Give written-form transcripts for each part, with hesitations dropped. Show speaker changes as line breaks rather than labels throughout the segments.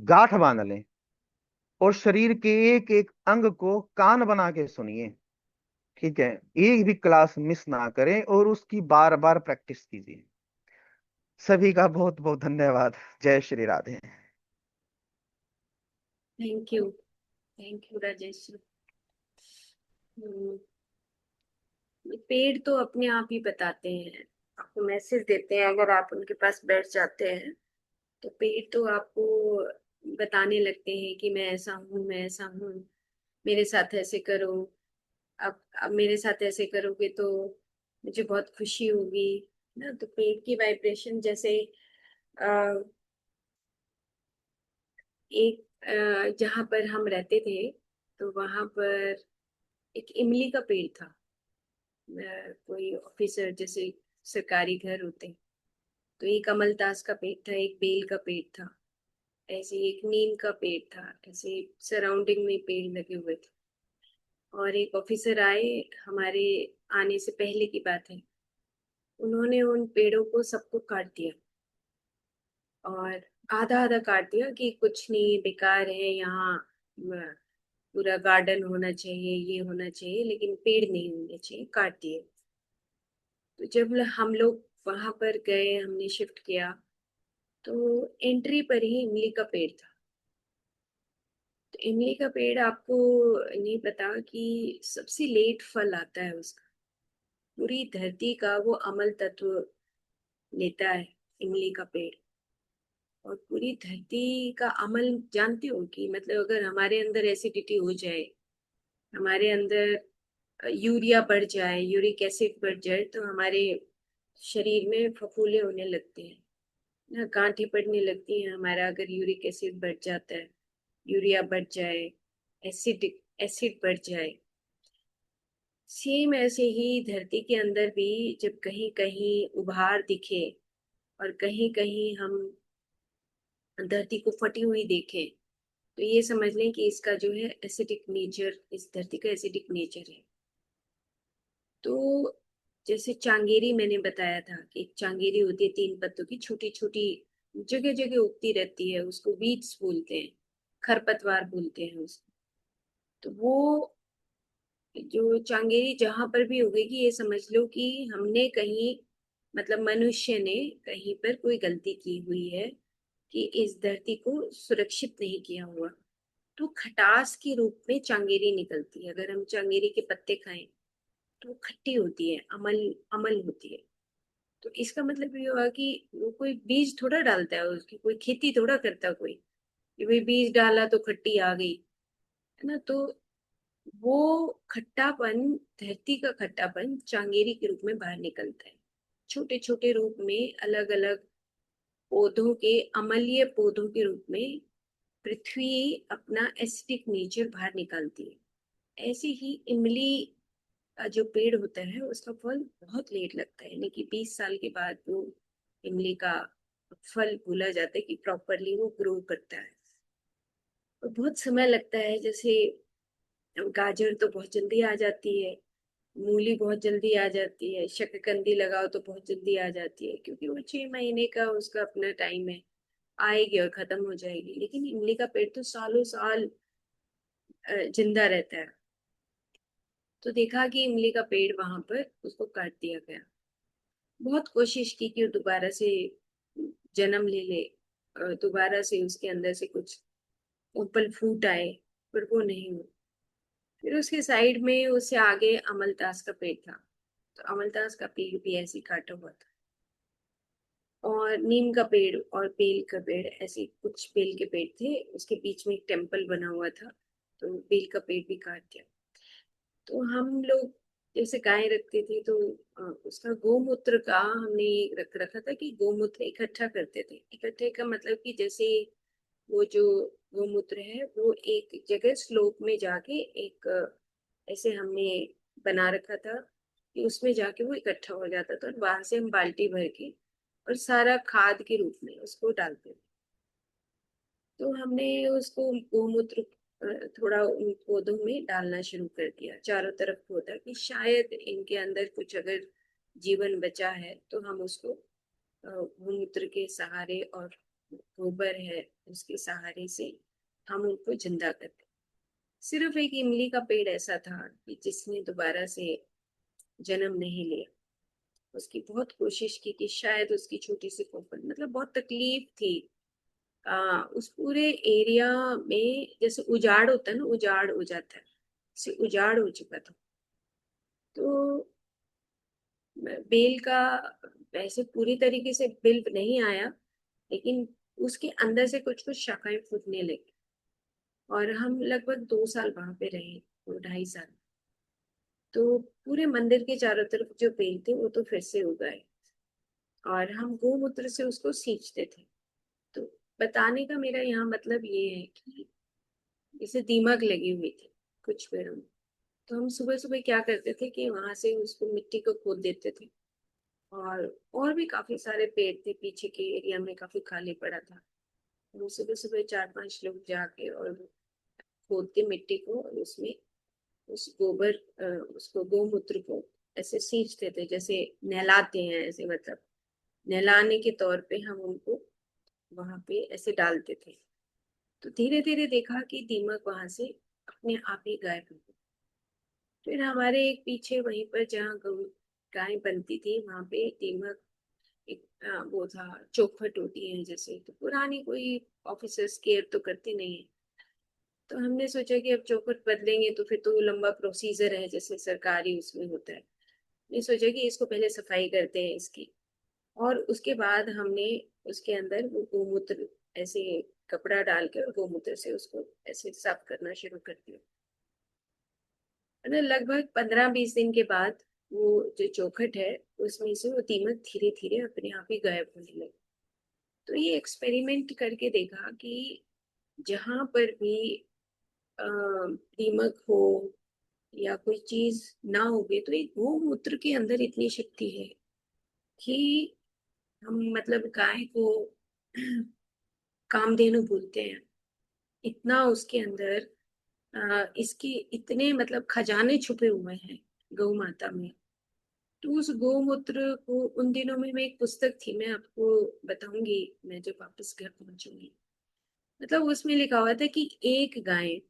गांठ बांध लें और शरीर के एक एक अंग को कान बना के सुनिए। ठीक है, एक भी क्लास मिस ना करें और उसकी बार बार प्रैक्टिस कीजिए। सभी का बहुत बहुत धन्यवाद। जय श्री राधे।
Thank you Rajesh. पेड़ तो अपने आप ही बताते हैं, आपको मैसेज देते हैं। अगर आप उनके पास बैठ जाते हैं तो पेड़ तो आपको बताने लगते हैं कि मैं ऐसा हूँ, मैं ऐसा हूँ, मेरे साथ ऐसे करो। अब मेरे साथ ऐसे करोगे तो मुझे बहुत खुशी होगी ना। तो पेड़ की वाइब्रेशन जैसे आ, एक जहाँ पर हम रहते थे तो वहां पर एक इमली का पेड़ था। कोई ऑफिसर जैसे सरकारी घर होते हैं, तो एक अमलतास का पेड़ था, एक बेल का पेड़ था, ऐसे एक नीम का पेड़ था, ऐसे सराउंडिंग में पेड़ लगे हुए थे। और एक ऑफिसर आए, हमारे आने से पहले की बात है, उन्होंने उन पेड़ों को सबको काट दिया। और आधा आधा काट दिया कि कुछ नहीं, बेकार है यहाँ, पूरा गार्डन होना चाहिए, ये होना चाहिए, लेकिन पेड़ नहीं होने चाहिए, काट दिए। तो जब हम लोग वहां पर गए, हमने शिफ्ट किया, तो एंट्री पर ही इमली का पेड़ था। तो इमली का पेड़, आपको नहीं पता कि सबसे लेट फल आता है उसका। पूरी धरती का वो अमल तत्व लेता है इमली का पेड़। और पूरी धरती का अमल जानते हो कि मतलब अगर हमारे अंदर एसिडिटी हो जाए, हमारे अंदर यूरिया बढ़ जाए, यूरिक एसिड बढ़ जाए, तो हमारे शरीर में फफूले होने लगते हैं ना, गांठें पड़ने लगती हैं हमारा। अगर यूरिक एसिड बढ़ जाता है, यूरिया बढ़ जाए, एसिडिक एसिड बढ़ जाए, सेम ऐसे ही धरती के अंदर भी जब कहीं कहीं उभार दिखे और कहीं कहीं हम धरती को फटी हुई देखें, तो ये समझ लें कि इसका जो है एसिडिक नेचर, इस धरती का एसिडिक नेचर है। तो जैसे चांगेरी मैंने बताया था कि एक चांगेरी होती है 3 पत्तों की, छोटी छोटी, जगह जगह उगती रहती है, उसको वीड्स बोलते हैं, खरपतवार बोलते हैं उसको। तो वो जो चांगेरी जहां पर भी उगेगी, ये समझ लो कि हमने कहीं, मतलब मनुष्य ने कहीं पर कोई गलती की हुई है कि इस धरती को सुरक्षित नहीं किया हुआ। तो खटास के रूप में चांगेरी निकलती है। अगर हम चांगेरी के पत्ते खाएं तो वो खट्टी होती है, अमल अमल होती है। तो इसका मतलब ये हुआ कि वो कोई बीज थोड़ा डालता है, उसकी कोई खेती थोड़ा करता कोई, कि भाई बीज डाला तो खट्टी आ गई, है ना। तो वो खट्टापन, धरती का खट्टापन चांगेरी के रूप में बाहर निकलता है, छोटे छोटे रूप में, अलग अलग पौधों के, अम्लीय पौधों के रूप में पृथ्वी अपना एसिडिक नेचर बाहर निकालती है। ऐसे ही इमली का जो पेड़ होता है उसका फल बहुत लेट लगता है, यानी कि 20 साल के बाद वो इमली का फल बोला जाता है कि प्रॉपरली वो ग्रो करता है। और बहुत समय लगता है। जैसे गाजर तो बहुत जल्दी आ जाती है, मूली बहुत जल्दी आ जाती है, शकरकंदी लगाओ तो बहुत जल्दी आ जाती है, क्योंकि वो 6 महीने का उसका अपना टाइम है, आएगी और खत्म हो जाएगी। लेकिन इमली का पेड़ तो सालों साल जिंदा रहता है। तो देखा कि इमली का पेड़ वहां पर उसको काट दिया गया। बहुत कोशिश की कि वो दोबारा से जन्म ले ले, दोबारा से उसके अंदर से कुछ उपल फूट आए, पर वो नहीं हुआ। फिर उसके साइड में, उससे आगे अमलतास का पेड़ था, तो अमलतास का पेड़ भी ऐसे ही काटा हुआ था। और नीम का पेड़ और बेल का पेड़, ऐसे कुछ बेल के पेड़ थे, उसके बीच में एक टेम्पल बना हुआ था, तो बेल का पेड़ भी काट दिया। तो हम लोग जैसे गाय रखते थे, तो उसका गोमूत्र का हमने रख रखा था कि गोमूत्र इकट्ठा करते थे। इकट्ठे का मतलब कि जैसे वो जो गोमूत्र है वो एक जगह स्लोप में जाके एक ऐसे हमने बना रखा था कि उसमें जाके वो इकट्ठा हो जाता था, और वहां से हम बाल्टी भर के और सारा खाद के रूप में उसको डालते थे। तो हमने उसको गोमूत्र थोड़ा उन पौधों में डालना शुरू कर दिया चारों तरफ पौधा, कि शायद इनके अंदर कुछ अगर जीवन बचा है तो हम उसको गोमूत्र के सहारे और गोबर है उसके सहारे से हम उनको जिंदा करते। सिर्फ एक इमली का पेड़ ऐसा था कि जिसने दोबारा से जन्म नहीं लिया। उसकी बहुत कोशिश की कि शायद उसकी छोटी सी कोपल, मतलब बहुत तकलीफ थी। उस पूरे एरिया में जैसे उजाड़ होता है ना, उजाड़ हो जाता है, से उजाड़ हो चुका था। तो बेल का वैसे पूरी तरीके से बिल नहीं आया, लेकिन उसके अंदर से कुछ कुछ शाखाएं फूटने लगी। और हम लगभग 2 साल वहां पे रहे, 2 ढाई साल। तो पूरे मंदिर के चारों तरफ जो पेड़ थे वो तो फिर से उगाए, और हम गोमूत्र से उसको सींचते थे। तो बताने का मेरा यहाँ मतलब ये है कि इसे दीमक लगी हुई थी कुछ पेड़ों में। तो हम सुबह सुबह क्या करते थे कि वहां से उसको मिट्टी को खोद देते थे। और भी काफी सारे पेड़ थे, पीछे के एरिया में काफी खाली पड़ा था। हम सुबह सुबह 4-5 लोग जाके और खोद के मिट्टी को, और उसमें उस गोबर उसको गोमूत्र को ऐसे सींचते थे, जैसे नहलाते हैं ऐसे, मतलब नहलाने के तौर पे हम उनको वहां पे ऐसे डालते थे। तो धीरे धीरे देखा कि दीमक वहां से अपने आप ही गायब हो गई। फिर हमारे एक पीछे वहीं पर जहाँ गौ गाय बनती थी वहां पे दीमक एक वो था, चौखट होती है जैसे, तो पुरानी कोई ऑफिसर्स केयर तो करते नहीं है। तो हमने सोचा कि अब चौखट बदलेंगे तो फिर तो वो लंबा प्रोसीजर है जैसे सरकारी उसमें होता है। हमने सोचा कि इसको पहले सफाई करते हैं इसकी, और उसके बाद हमने उसके अंदर वो गोमूत्र ऐसे कपड़ा डाल के और गोमूत्र से उसको ऐसे साफ करना शुरू कर दिया। मतलब लगभग 15-20 दिन के बाद वो जो चौखट है उसमें से वो दीमक धीरे धीरे अपने आप ही गायब होने लगे। तो ये एक्सपेरिमेंट करके देखा कि जहां पर भी दीमक हो या कोई चीज ना होगे, तो एक गोमूत्र के अंदर इतनी शक्ति है कि हम मतलब गाय को कामधेनु बोलते हैं। इतना उसके अंदर इसके इतने मतलब खजाने छुपे हुए हैं गौ माता में। तो उस गौमूत्र को उन दिनों में, मैं एक पुस्तक थी, मैं आपको बताऊंगी मैं जब वापस घर पहुंचूंगी। मतलब उसमें लिखा हुआ था कि एक गाय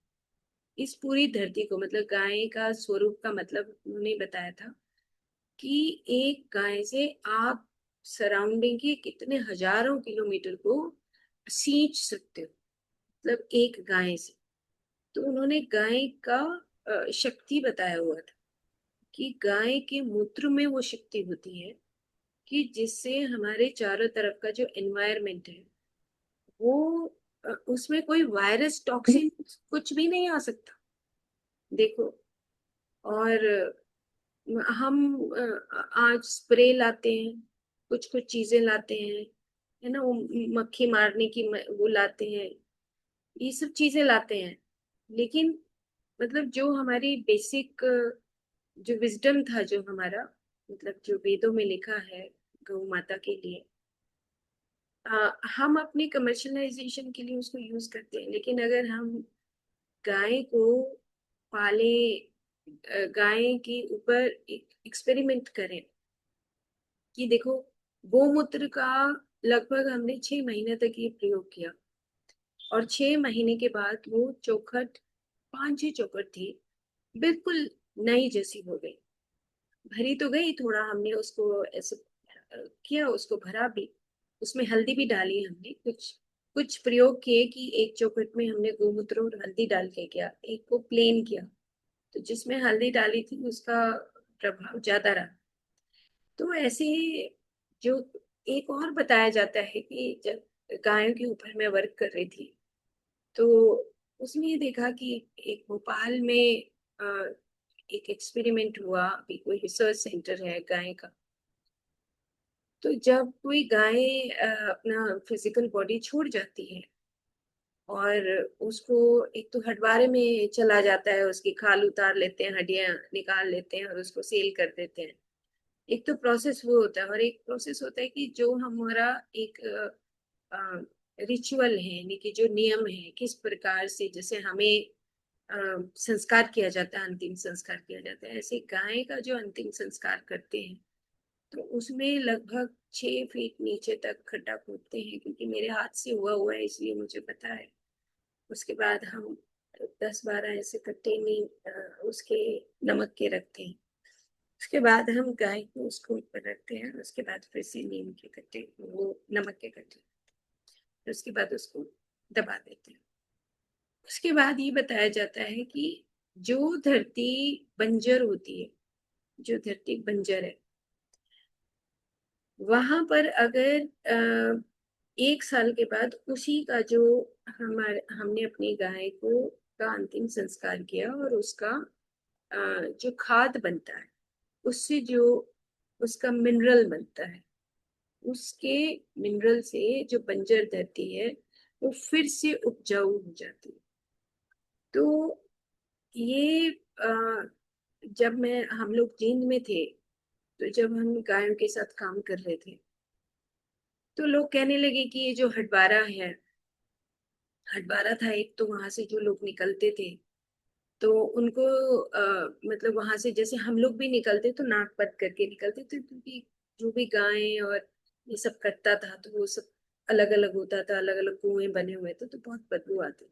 इस पूरी धरती को, मतलब गाय का स्वरूप का मतलब उन्होंने बताया था कि एक गाय से आप सराउंडिंग के कितने हजारों किलोमीटर को सींच सकते हो, मतलब एक गाय से। तो उन्होंने गाय का शक्ति बताया हुआ था कि गाय के मूत्र में वो शक्ति होती है कि जिससे हमारे चारों तरफ का जो एनवायरमेंट है वो उसमें कोई वायरस टॉक्सिन कुछ भी नहीं आ सकता। देखो, और हम आज स्प्रे लाते हैं, कुछ कुछ चीजें लाते हैं, है ना, वो मक्खी मारने की वो लाते हैं, ये सब चीजें लाते हैं। लेकिन मतलब जो हमारी बेसिक जो विजडम था, जो हमारा मतलब जो वेदों में लिखा है गौ माता के लिए, हम अपनी कमर्शलाइजेशन के लिए उसको यूज करते हैं। लेकिन अगर हम गाय को पाले, गाय के ऊपर एक एक्सपेरिमेंट करें कि देखो, गोमूत्र का लगभग हमने 6 महीने तक ये प्रयोग किया, और 6 महीने के बाद वो चौखट, 5-6 चौखट थी, बिल्कुल नई जैसी हो गई। भरी तो गई, थोड़ा हमने उसको ऐसे किया, उसको भरा भी, उसमें हल्दी भी डाली हमने, कुछ कुछ प्रयोग किए कि एक चौखट में हमने गोमूत्र और हल्दी डाल के किया, एक को प्लेन किया। तो जिसमें हल्दी डाली थी उसका प्रभाव ज्यादा रहा। तो ऐसे ही जो एक और बताया जाता है कि जब गायों के ऊपर मैं वर्क कर रही थी, तो उसमें ये देखा कि एक भोपाल में एक एक्सपेरिमेंट हुआ, अभी कोई रिसर्च सेंटर है गाय का। तो जब कोई गाय अपना फिजिकल बॉडी छोड़ जाती है और उसको, एक तो हटवारे में चला जाता है, उसकी खाल उतार लेते हैं, हड्डियां निकाल लेते हैं और उसको सेल कर देते हैं। एक तो प्रोसेस वो होता है, और एक प्रोसेस होता है कि जो हमारा एक रिचुअल है, यानी कि जो नियम है किस प्रकार से, जैसे हमें संस्कार किया जाता है, अंतिम संस्कार किया जाता है, ऐसे गाय का जो अंतिम संस्कार करते हैं तो उसमें लगभग 6 फीट नीचे तक खड्डा खोदते हैं, क्योंकि मेरे हाथ से हुआ हुआ है इसलिए मुझे पता है। उसके बाद हम 10-12 ऐसे कट्टे नीम उसके नमक के रखते हैं। उसके बाद हम गाय को उसको ऊपर रखते हैं, उसके बाद फिर से नीम के कट्टे, वो नमक के कट्टे, उसके बाद उसको दबा देते हैं। उसके बाद ये बताया जाता है कि जो धरती बंजर होती है, जो धरती बंजर है, वहां पर अगर 1 साल के बाद उसी का जो हमने अपनी गाय को का अंतिम संस्कार किया और उसका जो खाद बनता है, उससे जो उसका मिनरल बनता है, उसके मिनरल से जो बंजर धरती है वो फिर से उपजाऊ हो जाती है। तो ये जब मैं हम लोग जींद में थे, तो जब हम गायों के साथ काम कर रहे थे, तो लोग कहने लगे कि ये जो हटवारा है, हटवारा था एक, तो वहां से जो लोग निकलते थे, तो उनको मतलब वहां से जैसे हम लोग भी निकलते तो नाक बंद करके निकलते थे, क्योंकि जो भी गायें और ये सब कटता था तो वो सब अलग अलग होता था, अलग अलग कुएं बने हुए थे, तो बहुत बदबू आती।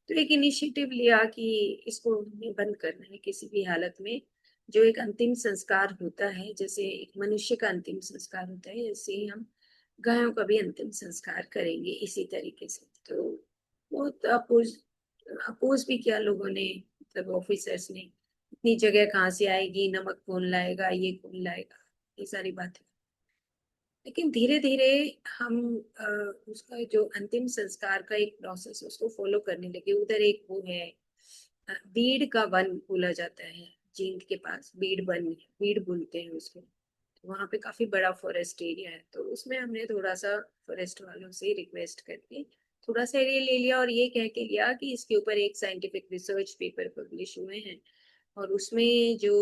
तो एक इनिशिएटिव लिया कि इसको हमें बंद करना है किसी भी हालत में। जो एक अंतिम संस्कार होता है, जैसे एक मनुष्य का अंतिम संस्कार होता है, ऐसे ही हम गायों का भी अंतिम संस्कार करेंगे इसी तरीके से। तो बहुत अपोज अपोज भी किया लोगों ने, मतलब ऑफिसर्स ने, इतनी जगह कहाँ से आएगी, नमक कौन लाएगा, ये कौन लाएगा, ये सारी बातें। लेकिन धीरे धीरे हम अ, उसका जो अंतिम संस्कार का एक प्रोसेस उसको फॉलो करने लगे। उधर एक वो है, बीड़ का वन बोला जाता है, जींद के पास बीड़ वन है, बीड़ बोलते हैं उसको। वहां पे काफी बड़ा फॉरेस्ट एरिया है, तो उसमें हमने थोड़ा सा फॉरेस्ट वालों से रिक्वेस्ट करके थोड़ा सा एरिया ले लिया, और ये कह के लिया कि इसके ऊपर एक साइंटिफिक रिसर्च पेपर पब्लिश हुए हैं, और उसमें जो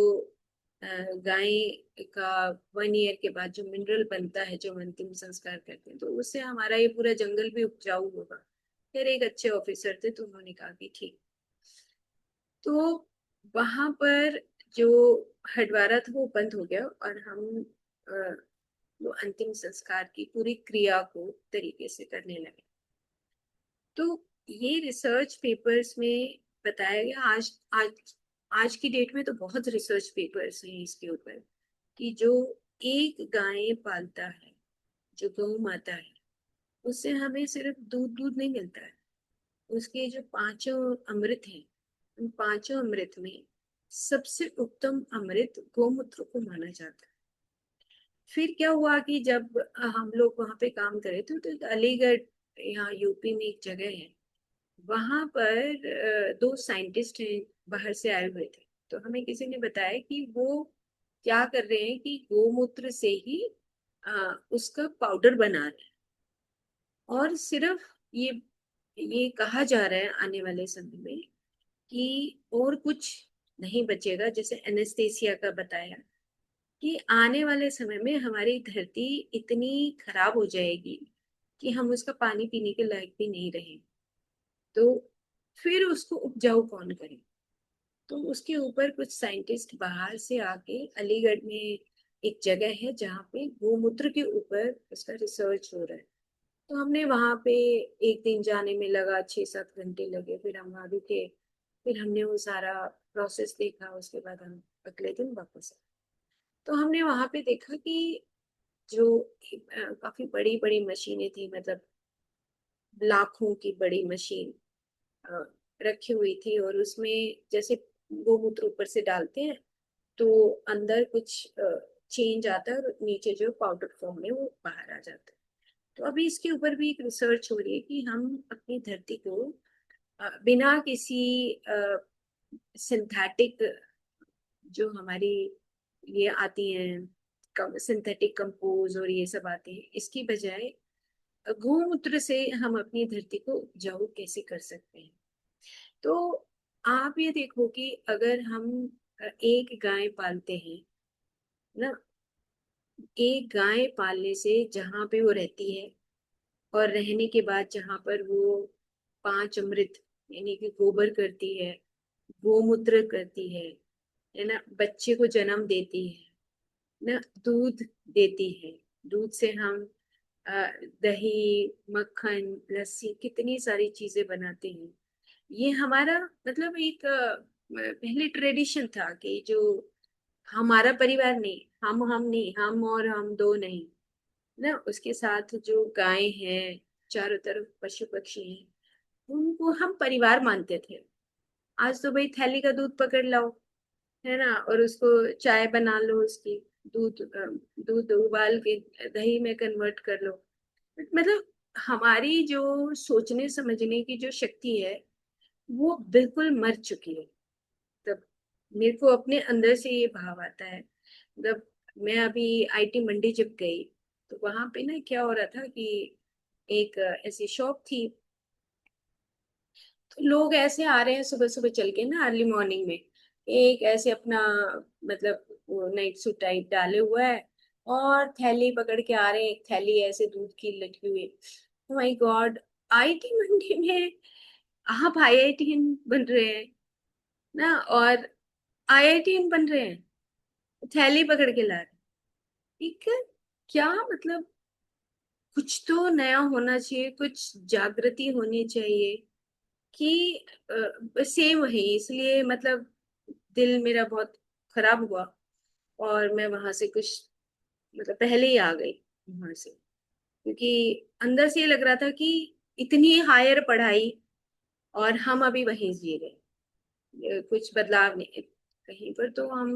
अ, गाय का 1 ईयर के बाद जो मिनरल बनता है, जो हम अंतिम संस्कार करते हैं, तो उससे हमारा ये पूरा जंगल भी उपजाऊ होगा। फिर एक अच्छे ऑफिसर थे, तो उन्होंने कहा कि ठीक। तो वहां पर जो हडवारा था वो बंद हो गया, और हम अ, वो अंतिम संस्कार की पूरी क्रिया को तरीके से करने लगे। तो ये रिसर्च पेपर्स में बताया गया, आज आज आज की डेट में तो बहुत रिसर्च पेपर्स हैं इसके ऊपर, कि जो एक गाय पालता है, जो गौ माता है, उससे हमें सिर्फ दूध दूध नहीं मिलता है। उसके जो 5 अमृत हैं, उन 5 अमृत में सबसे उत्तम अमृत गौमूत्र को माना जाता है। फिर क्या हुआ कि जब हम लोग वहां पे काम करे थे, तो अलीगढ़, यहाँ यूपी में एक जगह है, वहां पर 2 साइंटिस्ट हैं, बाहर से आए हुए थे। तो हमें किसी ने बताया कि वो क्या कर रहे हैं कि गोमूत्र से ही उसका पाउडर बना रहे हैं, और सिर्फ ये ये कहा जा रहा है आने वाले समय में कि और कुछ नहीं बचेगा। जैसे एनेस्थेसिया का बताया कि आने वाले समय में हमारी धरती इतनी खराब हो जाएगी कि हम उसका पानी पीने के लायक भी नहीं रहे। तो फिर उसको उपजाऊ कौन करे? तो उसके ऊपर कुछ साइंटिस्ट बाहर से आके, अलीगढ़ में एक जगह है जहाँ पे गोमूत्र के ऊपर उसका रिसर्च हो रहा है। तो हमने वहां पे एक दिन जाने में लगा, 6-7 घंटे लगे, फिर हम वहां रुके, फिर हमने वो सारा प्रोसेस देखा, उसके बाद हम अगले दिन वापस आए। तो हमने वहां पे देखा कि जो काफी बड़ी बड़ी मशीनें थी, मतलब लाखों की बड़ी मशीन अ, रखी हुई थी, और उसमें जैसे गोमूत्र ऊपर से डालते हैं तो अंदर कुछ चेंज आता है, और नीचे जो पाउडर फॉर्म में वो बाहर आ जाता है। तो अभी इसके ऊपर भी एक रिसर्च हो रही है कि हम अपनी धरती को बिना किसी सिंथेटिक, जो हमारी ये आती हैं सिंथेटिक कंपोज और ये सब आते हैं, इसकी बजाय गौमूत्र से हम अपनी धरती को उपजाऊ कैसे कर सकते हैं। तो आप ये देखो कि अगर हम एक गाय पालते हैं ना, एक गाय पालने से जहां पे वो रहती है, और रहने के बाद जहां पर वो 5 अमृत यानी कि गोबर करती है, गोमूत्र करती है ना, बच्चे को जन्म देती है, ना दूध देती है। दूध से हम अ, दही, मक्खन, लस्सी, कितनी सारी चीजें बनाते हैं। ये हमारा मतलब एक पहले ट्रेडिशन था कि जो हमारा परिवार नहीं, हम नहीं, हम और हम दो नहीं, ना उसके साथ जो गाय हैं, चारों तरफ पशु पक्षी हैं, उनको हम परिवार मानते थे। आज तो भाई थैली का दूध पकड़ लाओ, है ना, और उसको चाय बना लो, उसकी दूध उबाल के दही में कन्वर्ट कर लो। मतलब हमारी जो सोचने समझने की जो शक्ति है वो बिल्कुल मर चुकी है। तब मेरे को अपने अंदर से ये भाव आता है। मतलब मैं अभी आईटी मंडी जब गई, तो वहां पे ना क्या हो रहा था कि एक ऐसी शॉप थी। तो लोग ऐसे आ रहे हैं सुबह सुबह चल के ना, अर्ली मॉर्निंग में, एक ऐसे अपना मतलब वो नाइट सूट टाइप डाले हुआ है और थैली पकड़ के आ रहे हैं, एक थैली ऐसे दूध की लटकी हुई। माय गॉड, आईटी मंडी में आप आईआईटीएन बन रहे हैं ना, और आईआईटीएन बन रहे हैं, थैली पकड़ के ला रहे हैं। ठीक है, क्या मतलब, कुछ तो नया होना चाहिए, कुछ जागृति होनी चाहिए कि सेम है। इसलिए मतलब दिल मेरा बहुत खराब हुआ, और मैं वहां से कुछ मतलब पहले ही आ गई वहां से, क्योंकि अंदर से ये लग रहा था कि इतनी हायर पढ़ाई और हम अभी वहीं जी रहे, कुछ बदलाव नहीं। कहीं पर तो हम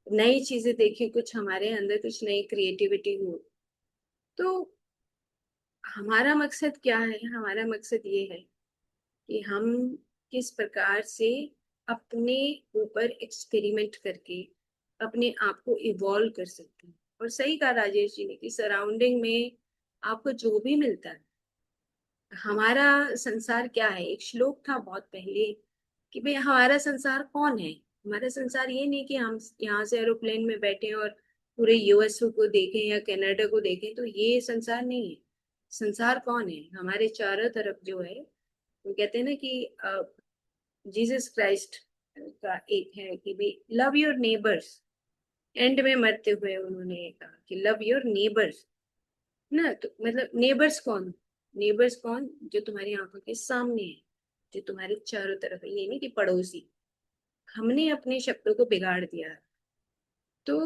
नई चीजें देखें, कुछ हमारे अंदर कुछ नई क्रिएटिविटी हो। तो हमारा मकसद क्या है? हमारा मकसद ये है कि हम किस प्रकार से अपने ऊपर एक्सपेरिमेंट करके अपने आप को इवॉल्व कर सकते हैं। और सही कहा राजेश जी ने कि सराउंडिंग में आपको जो भी मिलता है, हमारा संसार क्या है, एक श्लोक था बहुत पहले कि भाई हमारा संसार कौन है। हमारा संसार ये नहीं कि हम यहाँ से एरोप्लेन में बैठे और पूरे यूएस को देखें या कनाडा को देखें, तो ये संसार नहीं है। संसार कौन है? हमारे चारों तरफ जो है, वो कहते हैं ना कि जीसस क्राइस्ट का एक है कि भाई लव योर नेबर्स। एंड में मरते हुए उन्होंने ये कहा कि लव योर नेबर्स, ना। तो मतलब नेबर्स कौन? नेबर्स कौन? जो तुम्हारी आंखों के सामने है, जो तुम्हारे चारों तरफ है, ये नहीं कि पड़ोसी। हमने अपने शब्दों को बिगाड़ दिया है। तो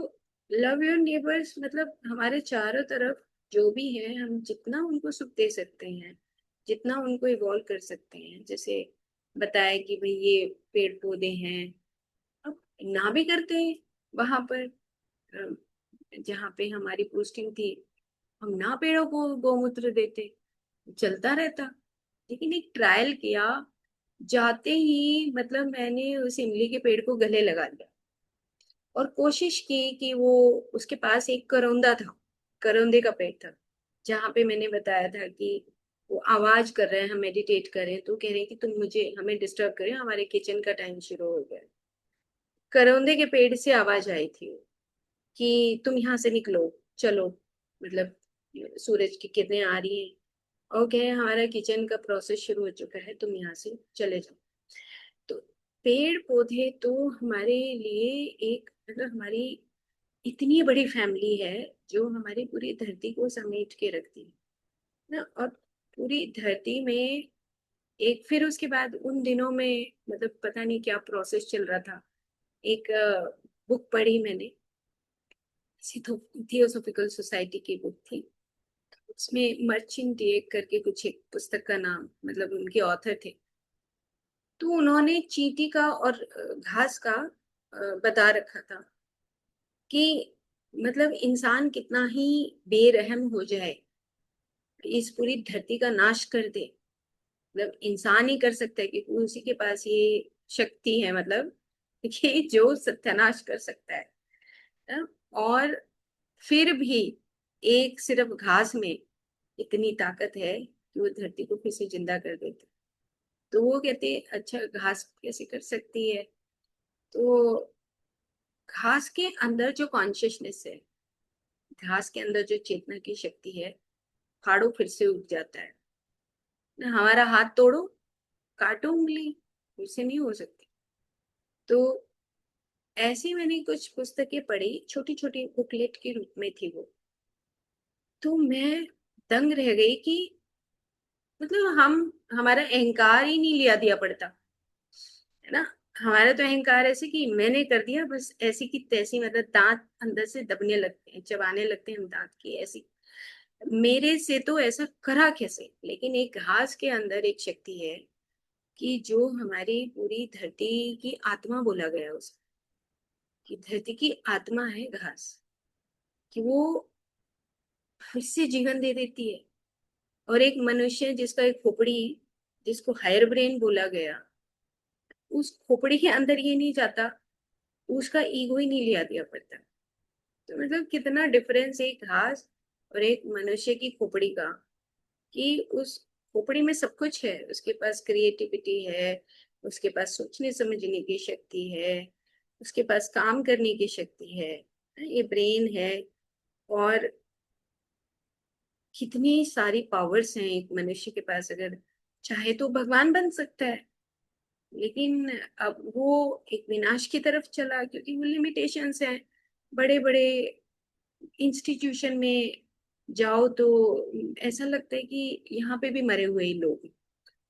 लव योर नेबर्स मतलब हमारे चारों तरफ जो भी है, हम जितना उनको सुख दे सकते हैं, जितना उनको इवॉल्व कर सकते हैं, जैसे बताया कि भाई ये पेड़ पौधे हैं, अब ना भी करते हैं वहां पर, अ, जहाँ पे हमारी पोस्टिंग थी, हम ना पेड़ों को गौमूत्र देते, चलता रहता। लेकिन एक ट्रायल किया, जाते ही मतलब मैंने उस इमली के पेड़ को गले लगा लिया और कोशिश की कि वो, उसके पास एक करौंदा था, करौंदे का पेड़ था, जहाँ पे मैंने बताया था कि वो आवाज कर रहे हैं, हम मेडिटेट करें, तो कह रहे हैं कि तुम मुझे हमें डिस्टर्ब करें, हमारे किचन का टाइम शुरू हो गया। करौंदे के पेड़ से आवाज आई थी कि तुम यहाँ से निकलो, चलो, मतलब सूरज की किरणें आ रही हैं, और कहे हमारा किचन का प्रोसेस शुरू हो चुका है, तुम यहाँ से चले जाओ। तो पेड़ पौधे तो हमारे लिए एक मतलब हमारी इतनी बड़ी फैमिली है, जो हमारी पूरी धरती को समेट के रखती है ना। और पूरी धरती में एक, फिर उसके बाद उन दिनों में मतलब पता नहीं क्या प्रोसेस चल रहा था, एक बुक पढ़ी मैंने, थियोसॉफिकल सोसाइटी की बुक थी। उसमें मर्चेंट डेक करके कुछ एक पुस्तक का नाम, मतलब उनके ऑथर थे। तो उन्होंने चींटी का और घास का बता रखा था कि मतलब इंसान कितना ही बेरहम हो जाए, इस पूरी धरती का नाश कर दे, मतलब इंसान ही कर सकता है क्योंकि उसी के पास ये शक्ति है, मतलब कि जो सत्यानाश कर सकता है ना? और फिर भी एक सिर्फ घास में इतनी ताकत है कि वो धरती को फिर से जिंदा कर देती। तो वो कहते हैं अच्छा घास कैसे कर सकती है? तो घास के अंदर जो कॉन्शियसनेस है, घास के अंदर जो चेतना की शक्ति है, फाड़ो फिर से उग जाता है ना। हमारा हाथ तोड़ो, काटो उंगली, फिर से नहीं हो सकती। तो ऐसी मैंने कुछ पुस्तकें पढ़ी, छोटी छोटी बुकलेट के रूप में थी वो। तो मैं दंग रह गई कि मतलब हम हमारा अहंकार ही नहीं लिया दिया पड़ता, है ना। हमारा तो अहंकार ऐसे कि मैंने कर दिया बस, ऐसी की तैसी, मतलब दांत अंदर से दबने लगते हैं, चबाने लगते हैं हम दांत की ऐसी। मेरे से तो ऐसा करा कैसे। लेकिन एक घास के अंदर एक शक्ति है कि जो हमारी पूरी धरती की आत्मा बोला गया उसको, कि धरती की आत्मा है घास, कि वो फिर से जीवन दे देती है। और एक मनुष्य जिसका एक खोपड़ी, जिसको हायर ब्रेन बोला गया, उस खोपड़ी के अंदर ये नहीं जाता, उसका ईगो ही नहीं लिया दिया पड़ता। तो मतलब कितना डिफरेंस एक घास और एक मनुष्य की खोपड़ी का, कि उस खोपड़ी में सब कुछ है, उसके पास क्रिएटिविटी है, उसके पास सोचने समझने की शक्ति है, उसके पास काम करने की शक्ति है, ये ब्रेन है। और कितनी सारी पावर्स हैं एक मनुष्य के पास, अगर चाहे तो भगवान बन सकता है। लेकिन अब वो एक विनाश की तरफ चला क्योंकि वो लिमिटेशंस हैं। बड़े बड़े इंस्टीट्यूशन में जाओ तो ऐसा लगता है कि यहाँ पे भी मरे हुए ही लोग हैं,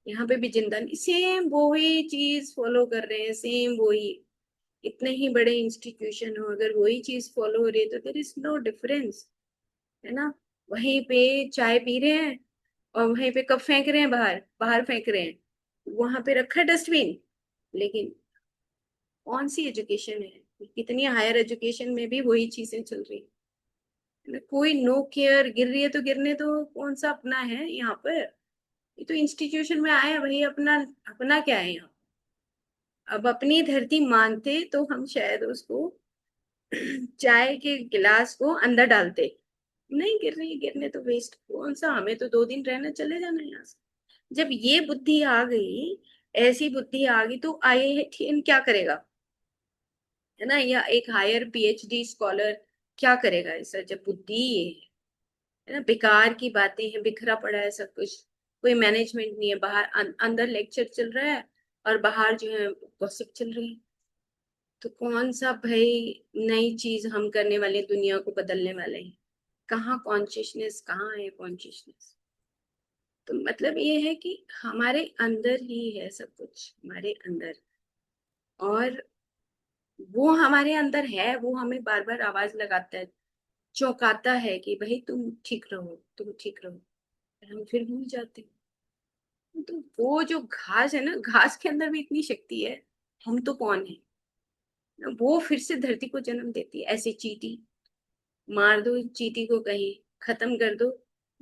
यहाँ पे भी जिंदा नहीं, सेम वही चीज फॉलो कर रहे हैं, सेम वही। इतने ही बड़े इंस्टीट्यूशन हो, अगर वही चीज फॉलो हो रही है तो देर इज नो डिफरेंस, है ना। वहीं पे चाय पी रहे हैं और वहीं पे कप फेंक रहे हैं, बाहर बाहर फेंक रहे हैं, वहां पे रखा है डस्टबिन। लेकिन कौन सी एजुकेशन है, कितनी हायर एजुकेशन में भी वही चीजें चल रही है। कोई नो केयर, गिर रही है तो गिरने दो, कौन सा अपना है यहाँ पर। ये तो इंस्टीट्यूशन में आए हैं भाई, अपना अपना क्या है यहाँ। अब अपनी धरती मानते तो हम शायद उसको चाय के गिलास को अंदर डालते। नहीं गिर रही, गिरने तो वेस्ट, कौन सा, हमें तो 2 दिन रहना, चले जाना यहाँ से। जब ये बुद्धि आ गई, ऐसी बुद्धि आ गई, तो IITN क्या करेगा, है ना, या एक हायर PhD स्कॉलर क्या करेगा ऐसा, जब बुद्धि ये है ना। बेकार की बातें हैं, बिखरा पड़ा है सब कुछ, कोई मैनेजमेंट नहीं है। बाहर अंदर लेक्चर चल रहा है और बाहर जो है गॉसिप चल रही है। तो कौन सा भाई नई चीज हम करने वाले, दुनिया को बदलने वाले हैं। कहाँ कॉन्शियसनेस, कहाँ है कॉन्शियसनेस। तो मतलब ये है कि हमारे अंदर ही है सब कुछ, हमारे अंदर। और वो हमारे अंदर है, वो हमें बार बार आवाज लगाता है, चौंकाता है कि भाई तुम ठीक रहो, तुम ठीक रहो। हम फिर भूल जाते हैं। तो वो जो घास है ना, घास के अंदर भी इतनी शक्ति है। हम तो कौन है, वो फिर से धरती को जन्म देती है। ऐसी चींटी, मार दो चींटी को, कहीं खत्म कर दो,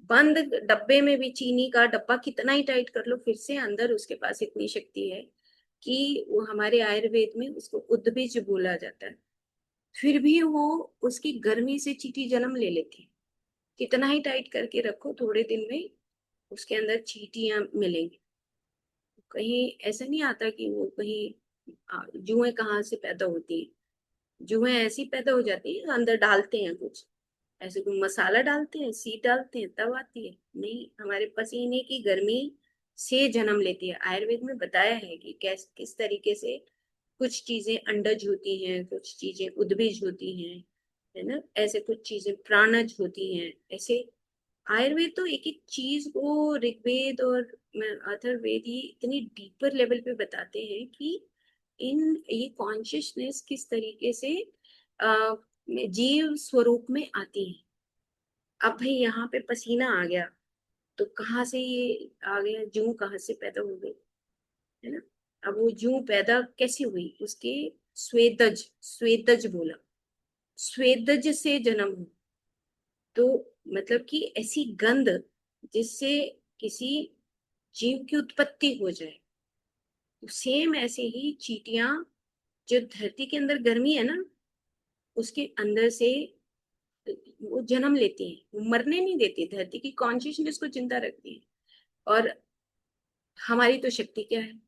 बंद डब्बे में भी चीनी का डब्बा कितना ही टाइट कर लो, फिर से अंदर उसके पास इतनी शक्ति है कि वो हमारे आयुर्वेद में उसको उद्भिज बोला जाता है। फिर भी वो उसकी गर्मी से चींटी जन्म ले लेती है। कितना ही टाइट करके रखो, थोड़े दिन में उसके अंदर चींटियां मिलेंगी। कहीं ऐसा नहीं आता कि वो कहीं जुएं कहाँ से पैदा होती है। जुएं ऐसी पैदा हो जाती है, अंदर डालते हैं कुछ, ऐसे कोई मसाला डालते हैं, सीड डालते हैं, तब आती है। नहीं, हमारे पसीने की गर्मी से जन्म लेती है। आयुर्वेद में बताया है कि कैस किस तरीके से कुछ चीजें अंडज होती हैं, कुछ चीजें उद्भिज होती हैं, है ना, ऐसे कुछ चीजें प्राणज होती हैं ऐसे। आयुर्वेद तो एक एक चीज को ऋग्वेद और अथर्ववेद ये इतनी डीपर लेवल पे बताते हैं कि इन ये कॉन्शियसनेस किस तरीके से आ, जीव स्वरूप में आती है। अब भाई यहाँ पे पसीना आ गया, तो कहाँ से ये आ गया, जूं कहाँ से पैदा हो गई, है ना। अब वो जूं पैदा कैसे हुई, उसके स्वेदज, स्वेदज बोला, स्वेदज से जन्म हुआ। तो मतलब कि ऐसी गंध जिससे किसी जीव की उत्पत्ति हो जाए। सेम ऐसे ही चींटियां, जो धरती के अंदर गर्मी है ना, उसके अंदर से वो जन्म लेती हैं, वो मरने नहीं देती, धरती की कॉन्शियसनेस को जिंदा रखती है। और हमारी तो शक्ति क्या है,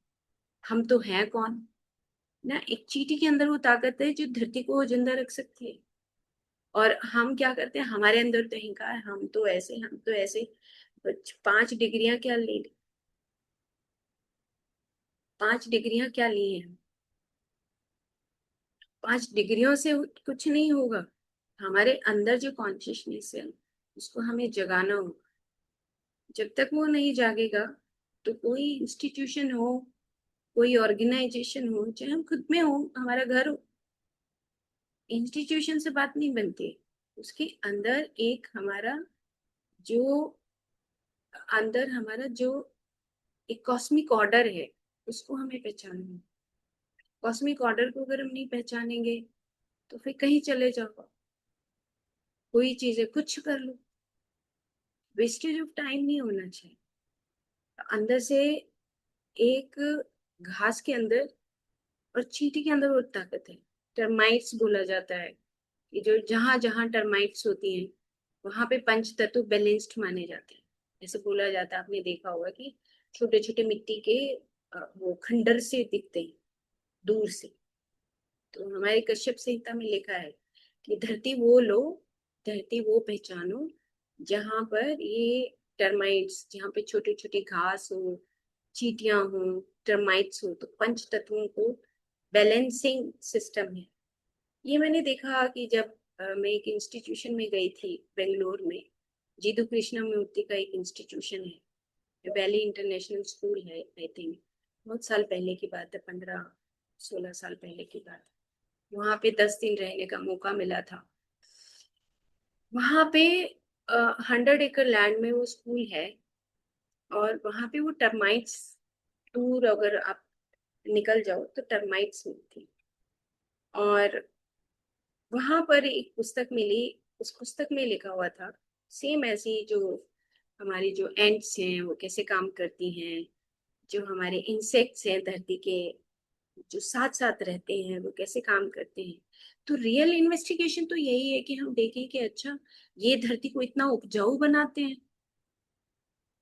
हम तो हैं कौन, ना। एक चींटी के अंदर वो ताकत है जो धरती को जिंदा रख सकती है। और हम क्या करते हैं, हमारे अंदर तो अहंकार, हम तो ऐसे, हम तो ऐसे। 5 डिग्रियां क्या ली, 5 डिग्रियां क्या ली हैं, 5 डिग्रियों से कुछ नहीं होगा। हमारे अंदर जो कॉन्शियसनेस है उसको हमें जगाना होगा। जब तक वो नहीं जागेगा तो कोई इंस्टीट्यूशन हो, कोई ऑर्गेनाइजेशन हो, चाहे हम खुद में हो, हमारा घर हो, इंस्टीट्यूशन से बात नहीं बनती। उसके अंदर एक हमारा जो अंदर हमारा जो एक कॉस्मिक ऑर्डर है, उसको हमें पहचानना है। कॉस्मिक ऑर्डर को अगर हम नहीं पहचानेंगे तो फिर कहीं चले जाओ, कोई चीजें कुछ कर लो, वेस्टेज ऑफ टाइम नहीं होना चाहिए। अंदर से एक घास के अंदर और चींटी के अंदर बहुत ताकत है। टर्माइट्स बोला जाता है कि जो जहां जहां टर्माइट्स होती हैं वहां पे पंच तत्व बैलेंस्ड माने जाते हैं। ऐसे बोला जाता है, आपने देखा होगा कि छोटे छोटे मिट्टी के वो खंडर से दिखते हैं दूर से। तो हमारे कश्यप संहिता में लिखा है कि धरती वो लो, धरती वो पहचानो जहां पर ये टर्माइट्स, जहाँ पे छोटे छोटे घास हो, चींटियां हो, टर्माइट्स हो, तो पंच तत्वों को बैलेंसिंग सिस्टम है। ये मैंने देखा कि जब मैं एक इंस्टीट्यूशन में गई थी बेंगलोर में। जीतू कृष्णा मूर्ति का एक इंस्टीट्यूशन है, वैली इंटरनेशनल स्कूल है, आई थिंक बहुत साल पहले की बात है, 15-16 साल पहले की बात है। वहां पे 10 दिन रहने का मौका मिला था। वहां पे 100 एकड़ लैंड में वो स्कूल है, और वहां पे वो टर्माइट्स, दूर अगर आप निकल जाओ तो टर्माइट्स मिलती। और वहां पर एक पुस्तक मिली, उस पुस्तक में लिखा हुआ था सेम ऐसी, जो हमारी जो एंट्स हैं वो कैसे काम करती हैं, जो हमारे इंसेक्ट्स हैं धरती के जो साथ साथ रहते हैं वो कैसे काम करते हैं। तो रियल इन्वेस्टिगेशन तो यही है कि हम देखें कि अच्छा, ये धरती को इतना उपजाऊ बनाते हैं।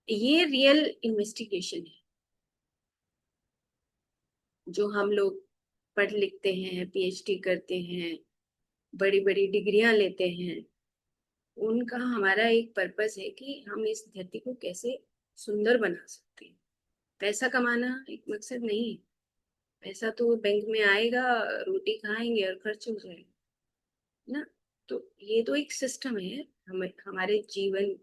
ये रियल इन्वेस्टिगेशन है। जो हम लोग पढ़ लिखते हैं, पीएचडी करते हैं, बड़ी बड़ी डिग्रियां लेते हैं, उनका हमारा एक पर्पस है कि हम इस धरती को कैसे सुंदर बना सकते हैं। पैसा कमाना एक मकसद नहीं है। पैसा तो बैंक में आएगा, रोटी खाएंगे और खर्च हो जाएगा ना। तो ये तो एक सिस्टम है, हमें हमारे जीवन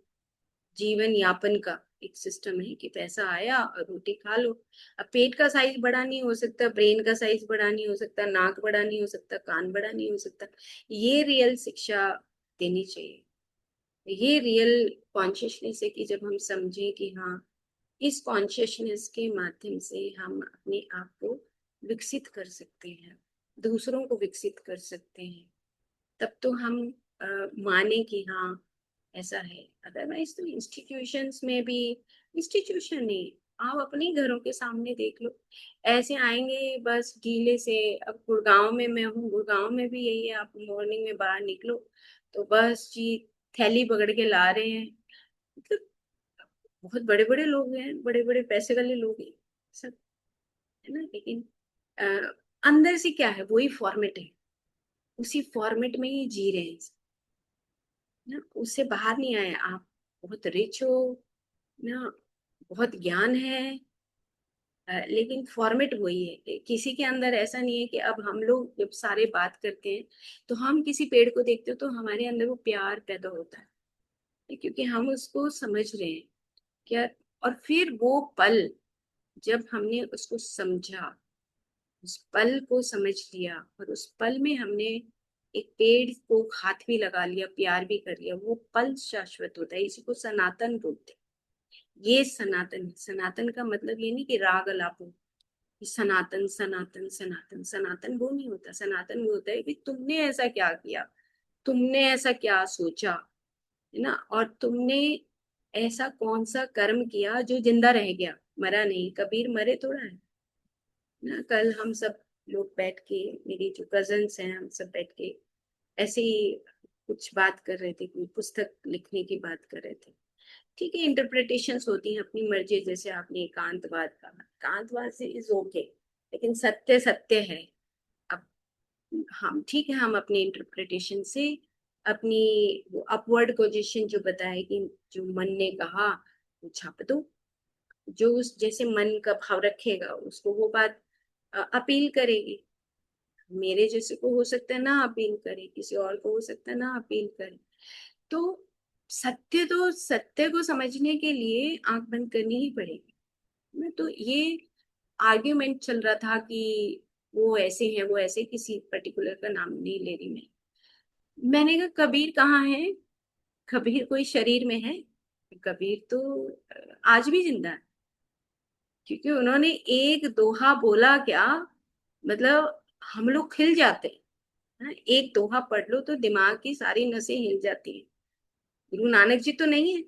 जीवन यापन का एक सिस्टम है कि पैसा आया और रोटी खा लो। अब पेट का साइज बड़ा नहीं हो सकता, ब्रेन का साइज बड़ा नहीं हो सकता, नाक बड़ा नहीं हो सकता, कान बड़ा नहीं हो सकता। ये रियल शिक्षा देनी चाहिए। ये रियल कॉन्शियसनेस है कि जब हम समझें कि हाँ, इस कॉन्शियसनेस के माध्यम से हम अपने आप को विकसित कर सकते हैं, दूसरों को विकसित कर सकते हैं, तब तो हम माने कि हाँ ऐसा है। अदरवाइज तो इंस्टीट्यूशंस में भी, इंस्टीट्यूशन नहीं, आप अपने घरों के सामने देख लो, ऐसे आएंगे बस गीले से। अब गुड़गांव में मैं हूँ, गुड़गांव में भी यही है, आप मॉर्निंग में बाहर निकलो तो बस जी थैली पकड़ के ला रहे हैं। मतलब बहुत बड़े बड़े लोग हैं, बड़े बड़े पैसे वाले लोग हैं सब, है ना। लेकिन अ, अंदर से क्या है, वही फॉर्मेट है, उसी फॉर्मेट में ही जी रहे हैं ना, उससे बाहर नहीं आए आप। बहुत रिच हो ना, बहुत ज्ञान है, लेकिन फॉर्मेट वही है। किसी के अंदर ऐसा नहीं है कि अब हम लोग जब सारे बात करते हैं तो हम किसी पेड़ को देखते हो तो हमारे अंदर वो प्यार पैदा होता है, क्योंकि हम उसको समझ रहे हैं क्या। और फिर वो पल जब हमने उसको समझा, उस पल को समझ लिया, और उस पल में हमने एक पेड़ को हाथ भी लगा लिया, प्यार भी कर लिया, वो पल शाश्वत होता है। इसी को सनातन बोलते हैं। ये सनातन है। सनातन का मतलब ये नहीं कि राग अलाप हो कि सनातन सनातन सनातन। सनातन वो नहीं होता। सनातन वो होता है कि तुमने ऐसा क्या किया, तुमने ऐसा क्या सोचा, है ना, और तुमने ऐसा कौन सा कर्म किया जो जिंदा रह गया, मरा नहीं। कबीर मरे थोड़ा है ना। कल हम सब लोग बैठ के, मेरी जो कजन्स हैं, हम सब बैठ के ऐसे ही कुछ बात कर रहे थे, कोई पुस्तक लिखने की बात कर रहे थे। ठीक है, इंटरप्रिटेशंस होती हैं अपनी मर्जी, जैसे आपने एकांतवाद कहा, एकांतवाद से इज ओके, लेकिन सत्य सत्य है। अब हम ठीक है, हम अपनी इंटरप्रिटेशन से अपनी वो अपवर्ड पोजीशन जो बताए कि जो मन ने कहा वो छाप दो। जो उस जैसे मन का भाव रखेगा उसको वो बात अपील करेगी। मेरे जैसे को हो सकता है ना अपील करे, किसी और को हो सकता है ना अपील करे। तो सत्य को समझने के लिए आंख बंद करनी ही पड़ेगी ना। तो ये आर्ग्यूमेंट चल रहा था कि वो ऐसे हैं, वो ऐसे, किसी पर्टिकुलर का नाम नहीं ले रही मैंने कहा कबीर कहाँ है? कबीर कोई शरीर में है? कबीर तो आज भी जिंदा है, क्योंकि उन्होंने एक दोहा बोला क्या, मतलब हम लोग खिल जाते हैं। हाँ, एक दोहा पढ़ लो तो दिमाग की सारी नसें हिल जाती हैं। गुरु नानक जी तो नहीं है,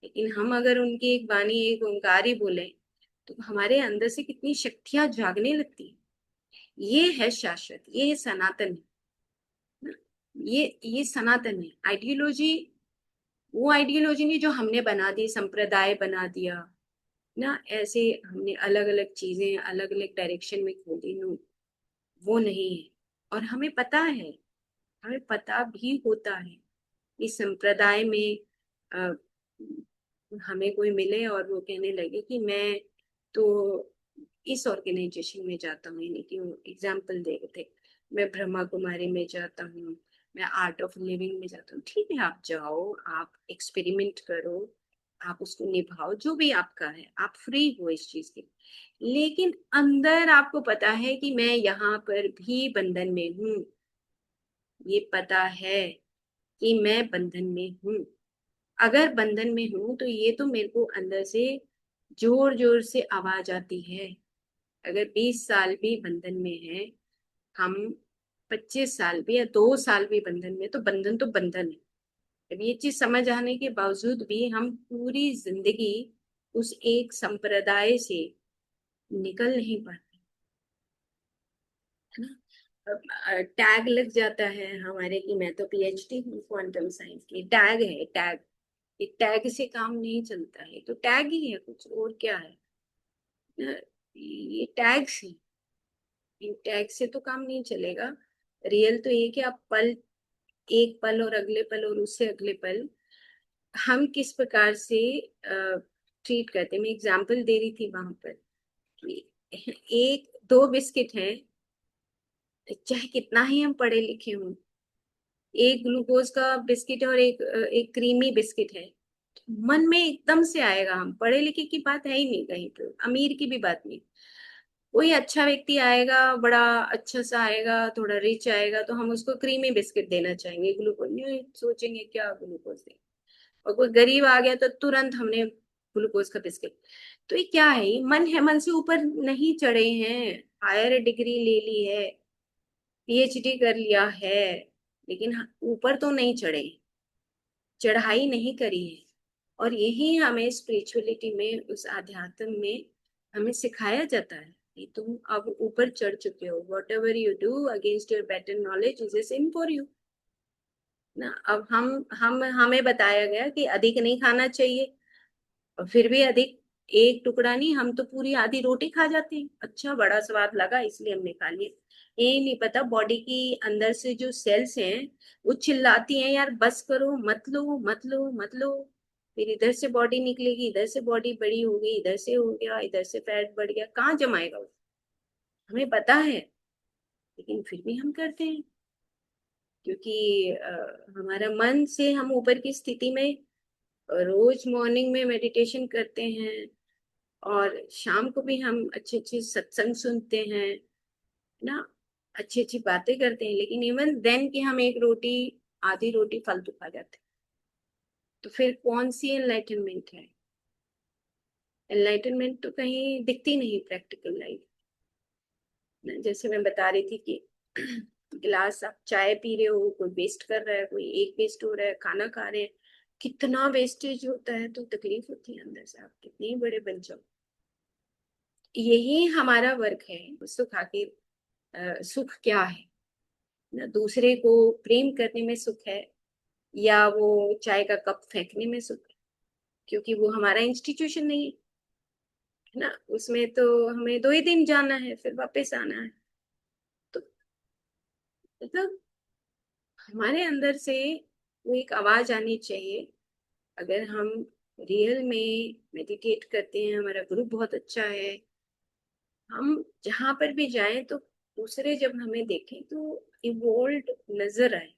लेकिन हम अगर उनकी एक वाणी, एक ओंकार ही बोले तो हमारे अंदर से कितनी शक्तियां जागने लगती हैं। ये है शाश्वत, ये है सनातन है। ये सनातन है। आइडियोलॉजी वो आइडियोलॉजी नहीं जो हमने बना दी, संप्रदाय बना दिया ना, ऐसे हमने अलग अलग चीजें अलग अलग डायरेक्शन में खोली। नो, वो नहीं है। और हमें पता है, हमें पता भी होता है, इस संप्रदाय में अ, हमें कोई मिले और वो कहने लगे कि मैं तो इस ऑर्गेनाइजेशन में जाता हूँ, यानी कि एग्जाम्पल दे रहे थे, मैं ब्रह्मा कुमारी में जाता हूँ, मैं आर्ट ऑफ लिविंग में जाता हूँ। ठीक है, आप जाओ, आप एक्सपेरिमेंट करो, आप उसको निभाओ, जो भी आपका है, आप फ्री हो इस चीज के। लेकिन अंदर आपको पता है कि मैं यहाँ पर भी बंधन में हूँ। ये पता है कि मैं बंधन में हूँ। अगर बंधन में हूं तो ये तो मेरे को अंदर से जोर जोर से आवाज आती है। अगर 20 साल भी बंधन में है हम, 25 साल भी या 2 साल भी बंधन में, तो बंधन तो बंधन है। अब ये चीज समझ आने के बावजूद भी हम पूरी जिंदगी उस एक संप्रदाय से निकल नहीं पाते, है ना। टैग लग जाता है हमारे कि मैं तो पीएचडी हूँ क्वांटम साइंस की, टैग है टैग। ये टैग से काम नहीं चलता है, तो टैग ही है, कुछ और क्या है। ये टैग से, इन टैग से तो काम नहीं चलेगा। रियल तो ये कि आप पल, एक पल और अगले पल और उससे अगले पल हम किस प्रकार से ट्रीट करते हैं। मैं एग्जांपल दे रही थी वहां पर कि एक दो बिस्किट हैं, चाहे कितना ही हम पढ़े लिखे हों, एक ग्लूकोज का बिस्किट है और एक क्रीमी बिस्किट है, मन में एकदम से आएगा। हम पढ़े लिखे की बात है ही नहीं, कहीं पे अमीर की भी बात नहीं, कोई अच्छा व्यक्ति आएगा, बड़ा अच्छा सा आएगा, थोड़ा रिच आएगा, तो हम उसको क्रीमी बिस्किट देना चाहेंगे, ग्लूकोज नहीं सोचेंगे क्या ग्लूकोज दे। और कोई गरीब आ गया तो तुरंत हमने ग्लूकोज का बिस्किट। तो ये क्या है, ये मन है, मन से ऊपर नहीं चढ़े हैं। हायर डिग्री ले ली है, पीएचडी कर लिया है, लेकिन ऊपर तो नहीं चढ़े, चढ़ाई नहीं करी है। और यही हमें स्पिरिचुअलिटी में, उस आध्यात्म में हमें सिखाया जाता है कि तुम अब ऊपर चढ़ चुके हो। Whatever you do against your better knowledge is a sin for you ना। अब हम हमें बताया गया कि अधिक नहीं खाना चाहिए, और फिर भी अधिक, एक टुकड़ा नहीं, हम तो पूरी आधी रोटी खा जाते हैं। अच्छा, बड़ा स्वाद लगा इसलिए हमने खा लिया। ये नहीं पता बॉडी की अंदर से जो सेल्स हैं वो चिल्लाती हैं, यार बस करो, मत लो मत लो मत लो। फिर इधर से बॉडी निकलेगी, इधर से बॉडी बड़ी हो गई, इधर से हो गया, इधर से फैट बढ़ गया, कहाँ जमाएगा वो? हमें पता है, लेकिन फिर भी हम करते हैं, क्योंकि हमारा मन से हम ऊपर की स्थिति में रोज मॉर्निंग में मेडिटेशन करते हैं, और शाम को भी हम अच्छे अच्छे सत्संग सुनते हैं ना, अच्छी अच्छी बातें करते हैं, लेकिन इवन देन कि हम एक रोटी, आधी रोटी फालतू खा जाते हैं। तो फिर कौन सी एनलाइटनमेंट है? एनलाइटनमेंट तो कहीं दिखती नहीं प्रैक्टिकल लाइफ। जैसे मैं बता रही थी कि गिलास आप चाय पी रहे हो, कोई वेस्ट कर रहा है, कोई एक वेस्ट हो रहा है, खाना खा रहे हैं, कितना वेस्टेज होता है, तो तकलीफ होती है अंदर से, आप कितने ही बड़े बन जाओ। यही हमारा वर्क है। सुख आखिर सुख क्या है ना, दूसरे को प्रेम करने में सुख है, या वो चाय का कप फेंकने में सुख है? क्योंकि वो हमारा इंस्टीट्यूशन नहीं है ना, उसमें तो हमें 2 ही दिन जाना है, फिर वापस आना है। तो मतलब हमारे अंदर से वो एक आवाज आनी चाहिए। अगर हम रियल में मेडिटेट करते हैं, हमारा ग्रुप बहुत अच्छा है, हम जहां पर भी जाएं तो दूसरे जब हमें देखें तो इवोल्व नजर आए,